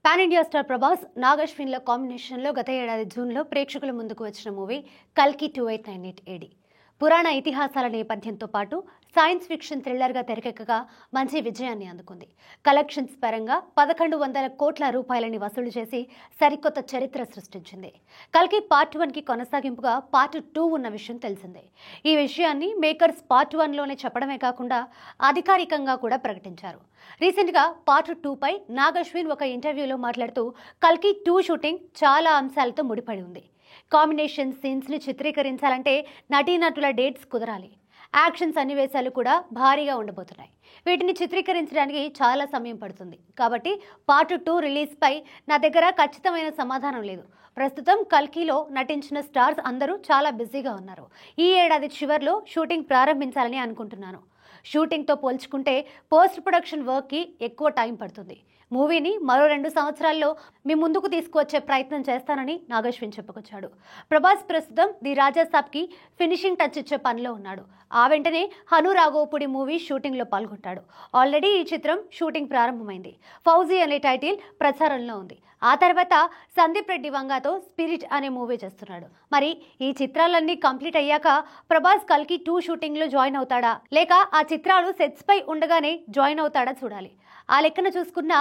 Pan India star Prabhas నాగశ్విన్ల కాంబినేషన్లో గత ఏడాది జూన్లో ప్రేక్షకుల ముందుకు వచ్చిన మూవీ కల్కి 2898 ఏడి. పురాణ ఇతిహాసాల నేపథ్యంతో పాటు సైన్స్ ఫిక్షన్ థ్రిల్లర్గా తెరకెక్కగా మంచి విజయాన్ని అందుకుంది. కలెక్షన్స్ పరంగా 1100 కోట్ల రూపాయలని వసూలు చేసి సరికొత్త చరిత్ర సృష్టించింది. కల్కి పార్ట్ 1కి కొనసాగింపుగా పార్ట్ 2 ఉన్న విషయం తెలిసిందే. ఈ విషయాన్ని మేకర్స్ పార్ట్ 1లోనే చెప్పడమే కాకుండా అధికారికంగా కూడా ప్రకటించారు. రీసెంట్గా పార్ట్ 2పై నాగశ్విన్ ఒక ఇంటర్వ్యూలో మాట్లాడుతూ కల్కి 2 షూటింగ్ చాలా అంశాలతో ముడిపడి ఉంది. కాంబినేషన్ సీన్స్ని చిత్రీకరించాలంటే నటీనటుల డేట్స్ కుదరాలి. యాక్షన్ సన్నివేశాలు కూడా భారీగా ఉండబోతున్నాయి. వీటిని చిత్రీకరించడానికి చాలా సమయం పడుతుంది. కాబట్టి పార్ట్ 2 రిలీజ్పై నా దగ్గర ఖచ్చితమైన సమాధానం లేదు. ప్రస్తుతం కల్కిలో నటించిన స్టార్స్ అందరూ చాలా బిజీగా ఉన్నారు. ఈ ఏడాది చివర్లో షూటింగ్ ప్రారంభించాలని అనుకుంటున్నాను. షూటింగ్తో పోల్చుకుంటే పోస్ట్ ప్రొడక్షన్ వర్క్కి ఎక్కువ టైం పడుతుంది. మూవీని మరో 2 సంవత్సరాల్లో మీ ముందుకు తీసుకువచ్చే ప్రయత్నం చేస్తానని నాగశ్విన్ చెప్పుకొచ్చాడు. ప్రభాస్ ప్రస్తుతం ది రాజా సాబ్కి ఫినిషింగ్ టచ్ ఇచ్చే పనిలో ఉన్నాడు. ఆ వెంటనే హను రాఘోపుడి మూవీ షూటింగ్లో పాల్గొంటాడు. ఆల్రెడీ ఈ చిత్రం షూటింగ్ ప్రారంభమైంది. ఫౌజీ అనే టైటిల్ ప్రచారంలో ఉంది. ఆ తర్వాత సందీప్ రెడ్డి వంగాతో స్పిరిట్ అనే మూవీ చేస్తున్నాడు. మరి ఈ చిత్రాలన్నీ కంప్లీట్ అయ్యాక ప్రభాస్ కల్కి 2 షూటింగ్లో జాయిన్ అవుతాడా, లేక ఆ చిత్రాలు సెట్స్పై ఉండగానే జాయిన్ అవుతాడా చూడాలి. ఆ లెక్కన చూసుకున్న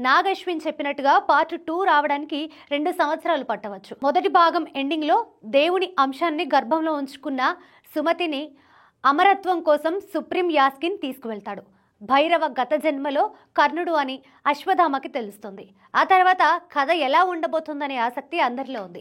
నాగశ్విన్ చెప్పినట్టుగా పార్ట్ 2 రావడానికి 2 సంవత్సరాలు పట్టవచ్చు. మొదటి భాగం ఎండింగ్లో దేవుని అంశాన్ని గర్భంలో ఉంచుకున్న సుమతిని అమరత్వం కోసం సుప్రీం యాస్కిన్ తీసుకువెళ్తాడు. భైరవ గత జన్మలో కర్ణుడు అని అశ్వత్థామకి తెలుస్తుంది. ఆ తర్వాత కథ ఎలా ఉండబోతుందనే ఆసక్తి అందరిలో ఉంది.